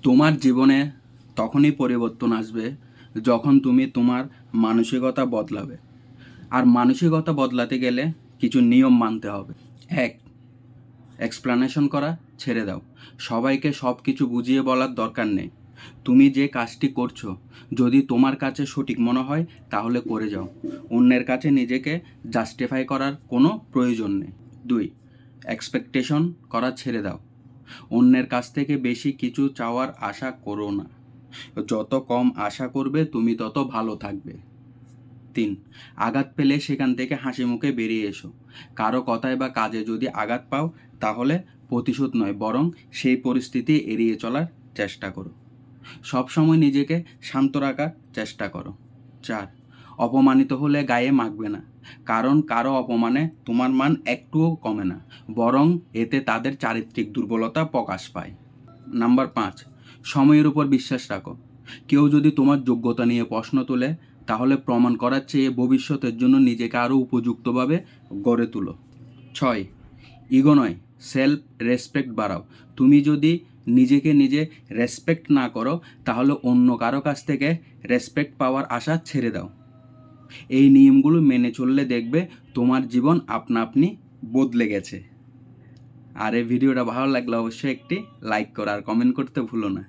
তোমার জীবনে তখনই পরিবর্তন আসবে যখন তুমি তোমার মানসিকতা বদলাবে। আর মানসিকতা বদলাতে গেলে কিছু নিয়ম মানতে হবে। এক, এক্সপ্লানেশন করা ছেড়ে দাও। সবাইকে সব কিছু বুঝিয়ে বলার দরকার নেই। তুমি যে কাজটি করছো যদি তোমার কাছে সঠিক মনে হয় তাহলে করে যাও। অন্যের কাছে নিজেকে জাস্টিফাই করার কোনো প্রয়োজন নেই। দুই, এক্সপেকটেশন করা ছেড়ে দাও। অন্যের কাছ থেকে বেশি কিছু চাওয়ার আশা করো না। যত কম আশা করবে তুমি তত ভালো থাকবে। তিন, আঘাত পেলে সেখান থেকে হাসি মুখে বেরিয়ে এসো। কারো কথায় বা কাজে যদি আঘাত পাও তাহলে প্রতিশোধ নয়, বরং সেই পরিস্থিতি এড়িয়ে চলার চেষ্টা করো। সবসময় নিজেকে শান্ত রাখার চেষ্টা করো। চার, অপমানিত হলে গায়ে মাখবে না, কারণ কারো অপমানে তোমার মান একটুও কমে না, বরং এতে তাদের চারিত্রিক দুর্বলতা প্রকাশ পায়। নাম্বার 5, সময়ের উপর বিশ্বাস রাখো। কেউ যদি তোমার যোগ্যতা নিয়ে প্রশ্ন তোলে তাহলে প্রমাণ করার চেয়ে ভবিষ্যতের জন্য নিজেকে আরও উপযুক্তভাবে গড়ে তুলো। 6, ইগো নয়, সেলফ রেসপেক্ট বাড়াও। তুমি যদি নিজেকে নিজে রেসপেক্ট না করো তাহলে অন্য কারো কাছ থেকে রেসপেক্ট পাওয়ার আশা ছেড়ে দাও। এই নিয়মগুলো মেনে চললে দেখবে তোমার জীবন আপনা আপনি বদলে গেছে। আর এই ভিডিওটা ভালো লাগলে অবশ্যই একটি লাইক করো আর কমেন্ট করতে ভুলো না।